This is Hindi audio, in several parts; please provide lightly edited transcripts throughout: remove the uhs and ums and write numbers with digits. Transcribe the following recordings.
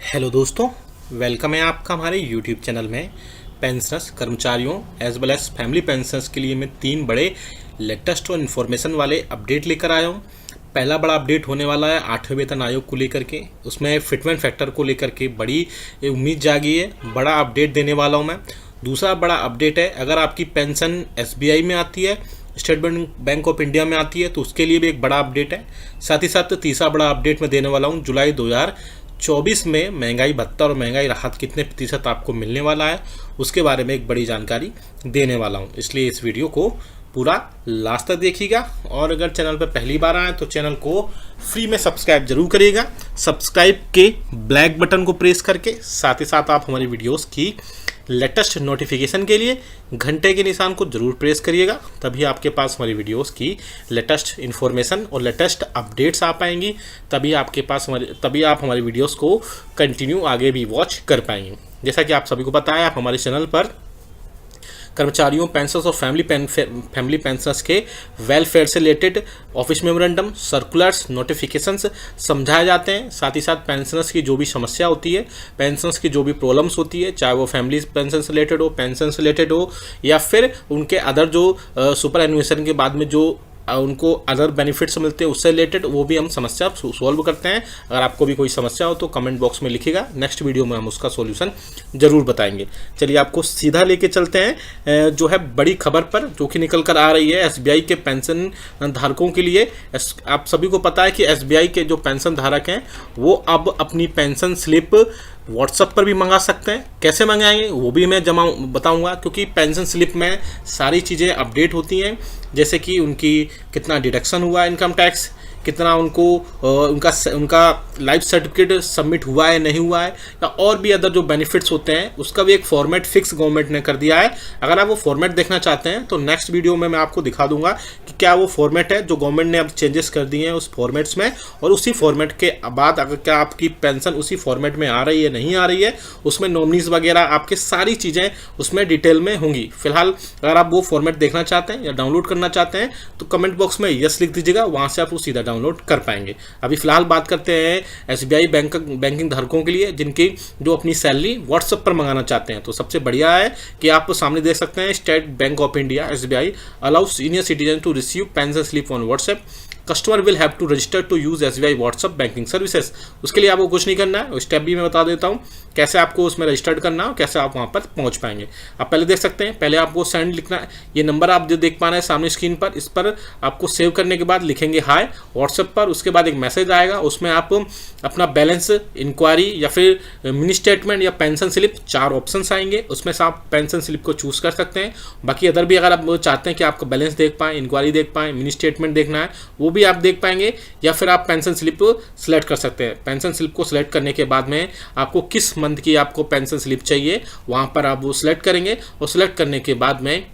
हेलो दोस्तों, वेलकम है आपका हमारे यूट्यूब चैनल में। पेंशनर्स कर्मचारियों as well as family pensioners के लिए मैं 3 बड़े लेटेस्ट और इन्फॉर्मेशन वाले अपडेट लेकर आया हूँ। पहला बड़ा अपडेट होने वाला है 8वें वेतन आयोग को लेकर के, उसमें फिटमेंट फैक्टर को लेकर के बड़ी उम्मीद जागी है, बड़ा अपडेट देने वाला हूँ मैं। दूसरा बड़ा अपडेट है, अगर आपकी पेंशन SBI में आती है, स्टेट बैंक ऑफ इंडिया में आती है, तो उसके लिए भी एक बड़ा अपडेट है। साथ ही साथ तीसरा बड़ा अपडेट मैं देने वाला हूँ, जुलाई 2024 में महंगाई भत्ता और महंगाई राहत कितने प्रतिशत आपको मिलने वाला है, उसके बारे में एक बड़ी जानकारी देने वाला हूँ। इसलिए इस वीडियो को पूरा लास्ट तक देखिएगा, और अगर चैनल पर पहली बार आए तो चैनल को फ्री में सब्सक्राइब जरूर करिएगा। सब्सक्राइब के ब्लैक बटन को प्रेस करके साथ ही साथ आप हमारी वीडियोस की लेटेस्ट नोटिफिकेशन के लिए घंटे के निशान को जरूर प्रेस करिएगा, तभी आपके पास हमारी वीडियोस की लेटेस्ट इन्फॉर्मेशन और लेटेस्ट अपडेट्स आ पाएंगी। तभी आप हमारी वीडियोस को कंटिन्यू आगे भी वॉच कर पाएंगे। जैसा कि आप सभी को पता है, आप हमारे चैनल पर कर्मचारियों, पेंशनर्स और फैमिली पेंशनर्स के वेलफेयर से related office memorandum, circulars, notifications समझाए जाते हैं। साथ ही साथ पेंशनर्स की जो भी समस्या होती है, पेंशनर्स की जो भी प्रॉब्लम्स होती है, चाहे वो फैमिली पेंशन से रिलेटेड हो, पेंशन से रिलेटेड हो, या फिर उनके अदर जो सुपर एनुएशन के बाद में जो उनको अदर बेनिफिट्स मिलते हैं उससे रिलेटेड, वो भी हम समस्या सॉल्व करते हैं। अगर आपको भी कोई समस्या हो तो कमेंट बॉक्स में लिखिएगा, नेक्स्ट वीडियो में हम उसका सॉल्यूशन जरूर बताएंगे। चलिए आपको सीधा लेके चलते हैं जो है बड़ी खबर पर, जो कि निकल कर आ रही है SBI के पेंशन धारकों के लिए। आप सभी को पता है कि SBI के जो पेंशन धारक हैं वो अब अपनी पेंशन स्लिप व्हाट्सएप पर भी मंगा सकते हैं। कैसे मंगाएंगे वो भी मैं बताऊंगा, क्योंकि पेंशन स्लिप में सारी चीज़ें अपडेट होती हैं, जैसे कि उनकी कितना डिडक्शन हुआ है इनकम टैक्स, कितना उनको उनका लाइफ सर्टिफिकेट सबमिट हुआ है नहीं हुआ है, या और भी अदर जो बेनिफिट्स होते हैं, उसका भी एक फॉर्मेट फिक्स गवर्नमेंट ने कर दिया है। अगर आप वो फॉर्मेट देखना चाहते हैं तो नेक्स्ट वीडियो में मैं आपको दिखा दूंगा कि क्या वो फॉर्मेट है जो गवर्नमेंट ने अब चेंजेस कर दिए हैं उस फॉर्मेट्स में, और उसी फॉर्मेट के बाद अगर क्या आपकी पेंशन उसी फॉर्मेट में आ रही है नहीं आ रही है, उसमें नॉमिनीज वगैरह आपके सारी चीज़ें उसमें डिटेल में होंगी। फिलहाल अगर आप वो फॉर्मेट देखना चाहते हैं या डाउनलोड करना चाहते हैं तो कमेंट बॉक्स में यस लिख दीजिएगा, वहाँ से आप वो सीधा डाउनलोड कर पाएंगे। अभी फिलहाल बात करते हैं SBI बैंकिंग धारकों के लिए, जिनकी जो अपनी सैलरी व्हाट्सएप पर मंगाना चाहते हैं। तो सबसे बढ़िया है कि आप सामने देख सकते हैं, State Bank of India SBI allow senior citizen to receive pension slip on WhatsApp. Customer will have to register to use SBI WhatsApp banking services. उसके लिए आपको कुछ नहीं करना है, स्टेप भी मैं बता देता हूँ कैसे आपको उसमें रजिस्टर्ड करना है और कैसे आप वहाँ पर पहुँच पाएंगे। आप पहले देख सकते हैं, पहले आपको सेंड लिखना है। ये नंबर आप जो देख पा रहे हैं सामने स्क्रीन पर, इस पर आपको सेव करने के बाद लिखेंगे हाय व्हाट्सएप पर। उसके बाद एक मैसेज आएगा, उसमें आप अपना बैलेंस, इंक्वायरी या फिर मिनी स्टेटमेंट या पेंशन स्लिप, 4 ऑप्शंस आएंगे। उसमें से आप पेंशन स्लिप को चूज कर सकते हैं। बाकी अदर भी अगर आप चाहते हैं कि आपका बैलेंस देख पाएँ, इंक्वायरी देख पाएँ, मिनी स्टेटमेंट देखना है, वो भी आप देख पाएंगे, या फिर आप पेंशन स्लिप सेलेक्ट कर सकते हैं। पेंशन स्लिप को सिलेक्ट करने के बाद में आपको किस मंथ की आपको पेंशन स्लिप चाहिए, वहाँ पर आप वो सिलेक्ट करेंगे, और सिलेक्ट करने के बाद में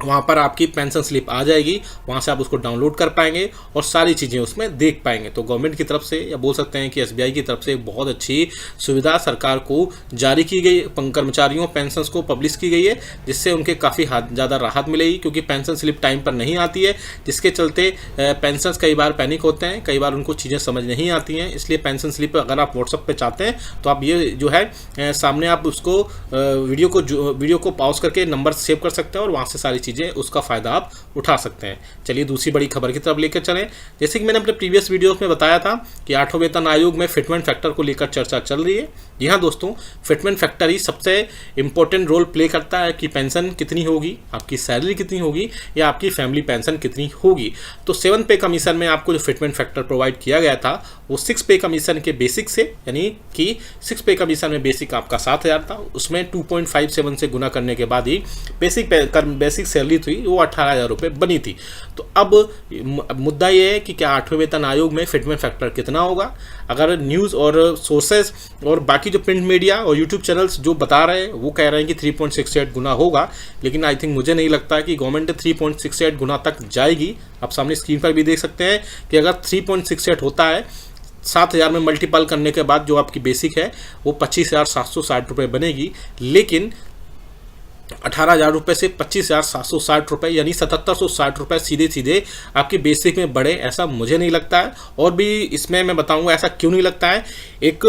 वहाँ पर आपकी पेंशन स्लिप आ जाएगी। वहाँ से आप उसको डाउनलोड कर पाएंगे और सारी चीज़ें उसमें देख पाएंगे। तो गवर्नमेंट की तरफ से, या बोल सकते हैं कि SBI की तरफ से एक बहुत अच्छी सुविधा सरकार को जारी की गई, कर्मचारियों पेंशन्स को पब्लिश की गई है, जिससे उनके काफ़ी ज़्यादा राहत मिलेगी। क्योंकि पेंशन स्लिप टाइम पर नहीं आती है, जिसके चलते पेंशन्स कई बार पैनिक होते हैं, कई बार उनको चीज़ें समझ नहीं आती हैं। इसलिए पेंशन स्लिप अगर आप व्हाट्सएप पर चाहते हैं तो आप ये जो है सामने आप उसको वीडियो को पॉज करके नंबर सेव कर सकते हैं, और वहाँ से सारी चीज़ें उसका फ़ायदा आप उठा सकते हैं। चलिए दूसरी बड़ी खबर की तरफ लेकर चलें। जैसे कि मैंने अपने प्रीवियस वीडियोस में बताया था कि 8वें वेतन आयोग में फिटमेंट फैक्टर को लेकर चर्चा चल रही है। जी हाँ दोस्तों, फिटमेंट फैक्टर ही सबसे इंपॉर्टेंट रोल प्ले करता है कि पेंशन कितनी होगी, आपकी सैलरी कितनी होगी, या आपकी फैमिली पेंशन कितनी होगी। तो 7 पे कमीशन में आपको जो फिटमेंट फैक्टर प्रोवाइड किया गया था वो 6 पे कमीशन के बेसिक से, यानी कि 6 पे कमीशन में बेसिक आपका 7,000 था, उसमें 2.57 से गुना करने के बाद ही बेसिक सैलरी थी वो 18,000 रुपये बनी थी। तो अब मुद्दा ये है कि क्या 8वें वेतन आयोग में फिटमेंट फैक्टर कितना होगा। अगर न्यूज़ और सोर्सेज और बाकी जो प्रिंट मीडिया और यूट्यूब चैनल्स जो बता रहे हैं वो कह रहे हैं कि 3.68 गुना होगा, लेकिन आई थिंक मुझे नहीं लगता कि गवर्नमेंट 3.68 गुना तक जाएगी। आप सामने स्क्रीन पर भी देख सकते हैं कि अगर 3.68 होता है, 7,000 में मल्टीपल करने के बाद जो आपकी बेसिक है वो 25,760 रुपये बनेगी, लेकिन 18,000 रुपये से 25,760 रुपये यानी 7,760 रुपये सीधे सीधे आपकी बेसिक में बढ़े, ऐसा मुझे नहीं लगता है। और भी इसमें मैं बताऊंगा ऐसा क्यों नहीं लगता है। एक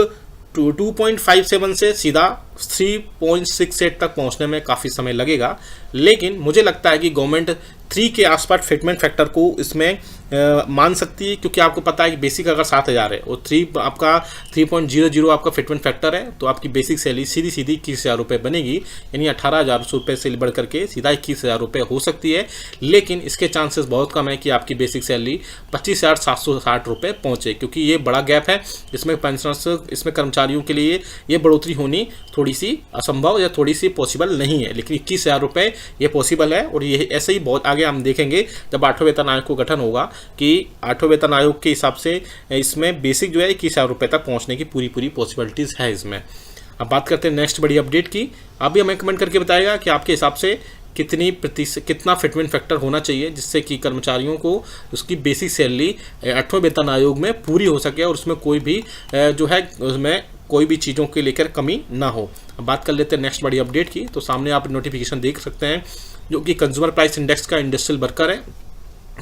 2.57 से सीधा 3.68 तक पहुंचने में काफ़ी समय लगेगा, लेकिन मुझे लगता है कि गवर्नमेंट 3 के आसपास फिटमेंट फैक्टर को इसमें मान सकती है, क्योंकि आपको पता है कि बेसिक अगर 7,000 है और 3 आपका 3.00 आपका फिटमेंट फैक्टर है, तो आपकी बेसिक सैलरी सीधी 21,000 रुपये बनेगी, यानी 18,000 रुपये से बढ़ करके सीधा 21,000 रुपये हो सकती है। लेकिन इसके चांसेस बहुत कम है कि आपकी बेसिक सैलरी 25,760 रुपये पहुँचे, क्योंकि ये बड़ा गैप है। इसमें पेंशनर्स, इसमें कर्मचारियों के लिए ये बढ़ोतरी होनी थोड़ी सी असंभव या थोड़ी सी पॉसिबल नहीं है, लेकिन 21,000 रुपये ये पॉसिबल है। और ये ऐसे ही बहुत आगे हम देखेंगे जब 8वें वेतन आयोग को गठन होगा कि 8वें वेतन आयोग के हिसाब से इसमें बेसिक जो है 21,000 रुपये तक पहुंचने की पूरी पॉसिबिलिटीज़ है इसमें। अब बात करते हैं नेक्स्ट बड़ी अपडेट की। अभी हमें कमेंट करके बताएगा कि आपके हिसाब से कितना फिटमेंट फैक्टर होना चाहिए जिससे कि कर्मचारियों को उसकी बेसिक सैलरी 8वें वेतन आयोग में पूरी हो सके और उसमें कोई भी जो है उसमें कोई भी चीज़ों के लेकर कमी ना हो। अब बात कर लेते हैं नेक्स्ट बड़ी अपडेट की। तो सामने आप नोटिफिकेशन देख सकते हैं जो कि कंज्यूमर प्राइस इंडेक्स का इंडस्ट्रियल वर्कर है।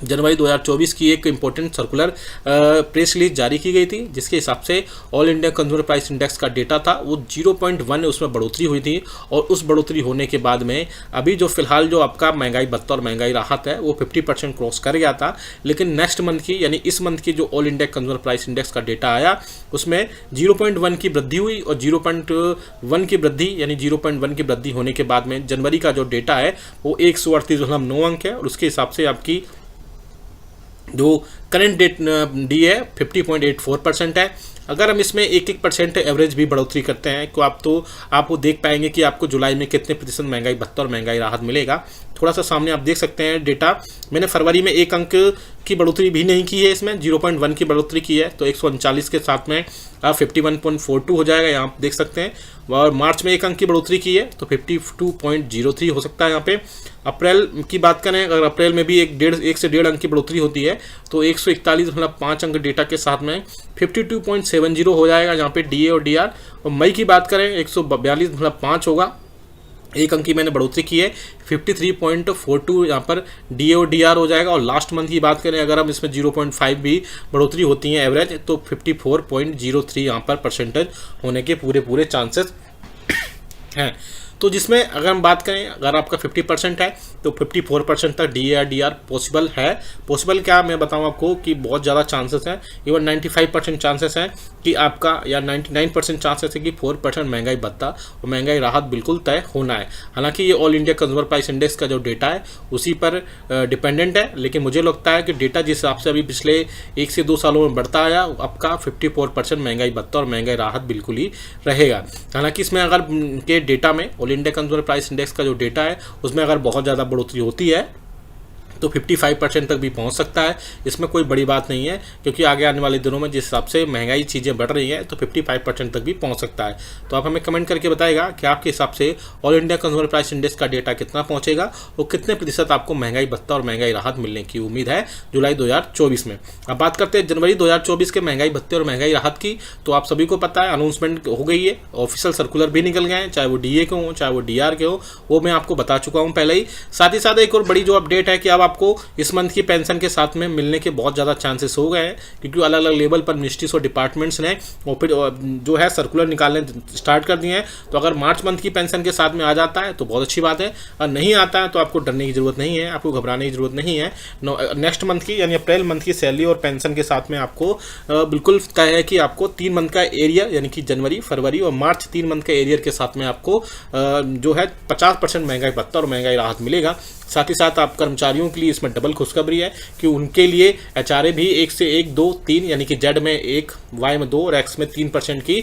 जनवरी 2024 की एक इम्पोर्टेंट सर्कुलर प्रेस रिलीज जारी की गई थी, जिसके हिसाब से all India consumer price index का डेटा था वो 0.1 उसमें बढ़ोतरी हुई थी। और उस बढ़ोतरी होने के बाद में अभी जो फिलहाल जो आपका महंगाई भत्ता और महंगाई राहत है वो 50% क्रॉस कर गया था। लेकिन नेक्स्ट मंथ की यानी इस मंथ की जो all India consumer price index का डेटा आया उसमें 0.1 की वृद्धि हुई और 0.1 की वृद्धि यानी 0.1 की वृद्धि होने के बाद में जनवरी का जो डेटा है वो 138.9 अंक है। और उसके हिसाब से आपकी जो करंट डेट डी है 50.84% है। अगर हम इसमें 1% एवरेज भी बढ़ोतरी करते हैं तो आप देख पाएंगे कि आपको जुलाई में कितने प्रतिशत महंगाई भत्ता और महंगाई राहत मिलेगा। थोड़ा सा सामने आप देख सकते हैं डेटा, मैंने फरवरी में 1 अंक की बढ़ोतरी भी नहीं की है, इसमें 0.1 की बढ़ोतरी की है, तो 139 के साथ में 51.42 हो जाएगा, यहाँ आप देख सकते हैं। और मार्च में 1 अंक की बढ़ोतरी की है तो 52.03 हो सकता है यहाँ पे। अप्रैल की बात करें, अगर अप्रैल में भी 1 से 1.5 अंक की बढ़ोतरी होती है तो 141.5 अंक डेटा के साथ में 52.70 हो जाएगा यहाँ पे डीए और डीआर। और मई की बात करें 142.5 होगा, 1 अंक की मैंने बढ़ोतरी की है, 53.42 यहाँ पर डीए और डीआर हो जाएगा। और लास्ट मंथ की बात करें अगर हम इसमें 0.5 भी बढ़ोतरी होती है एवरेज तो 54.03 यहाँ पर परसेंटेज होने के पूरे चांसेस हैं। तो जिसमें अगर हम बात करें अगर आपका 50% है तो 54% तक डीआर पॉसिबल है। पॉसिबल क्या मैं बताऊं आपको कि बहुत ज़्यादा चांसेस हैं, इवन 95% चांसेस हैं कि आपका या 99% चांसेस है कि 4% महंगाई भत्ता और महंगाई राहत बिल्कुल तय होना है। हालांकि ये all India consumer price index का जो डेटा है उसी पर डिपेंडेंट है, लेकिन मुझे लगता है कि डेटा जिस हिसाब से अभी पिछले 1 से 2 सालों में बढ़ता आया आपका 54% महंगाई भत्ता और महंगाई राहत बिल्कुल ही रहेगा। हालांकि इसमें अगर के डेटा में all India consumer price index का जो डेटा है उसमें अगर बहुत ज़्यादा बढ़ोतरी होती है तो 55% तक भी पहुंच सकता है। इसमें कोई बड़ी बात नहीं है, क्योंकि आगे आने वाले दिनों में जिस हिसाब से महंगाई चीज़ें बढ़ रही हैं तो 55% तक भी पहुंच सकता है। तो आप हमें कमेंट करके बताएगा कि आपके हिसाब से all India consumer price index का डेटा कितना पहुंचेगा और कितने प्रतिशत आपको महंगाई भत्ता और महंगाई राहत मिलने की उम्मीद है जुलाई 2024 में। अब बात करते हैं जनवरी 2024 के महंगाई भत्ते और महंगाई राहत की। तो आप सभी को पता है अनाउंसमेंट हो गई है, ऑफिशियल सर्कुलर भी निकल गए हैं, चाहे वो डीए के हो चाहे वो डीआर के हो, वो मैं आपको बता चुका हूँ पहले ही। साथ ही साथ एक और बड़ी जो अपडेट है कि अब आपको इस मंथ की पेंशन के साथ में मिलने के बहुत ज़्यादा चांसेस हो गए हैं, क्योंकि अलग अलग लेवल पर मिनिस्ट्रीज और डिपार्टमेंट्स ने जो है सर्कुलर निकालने स्टार्ट कर दिए हैं। तो अगर मार्च मंथ की पेंशन के साथ में आ जाता है तो बहुत अच्छी बात है, और नहीं आता है तो आपको डरने की ज़रूरत नहीं है, आपको घबराने की ज़रूरत नहीं है। नेक्स्ट मंथ की यानी अप्रैल मंथ की सैलरी और पेंशन के साथ में आपको बिल्कुल तय है कि आपको 3 मंथ का एरियर यानी कि जनवरी, फरवरी और मार्च 3 मंथ का एरियर के साथ में आपको जो है 50% महंगाई भत्ता और महंगाई राहत मिलेगा। साथ ही साथ आप कर्मचारियों के लिए इसमें डबल खुशखबरी है कि उनके लिए एचआरए भी 1 से 1, 2, 3 यानी कि जेड में 1, वाई में 2 और एक्स में 3% की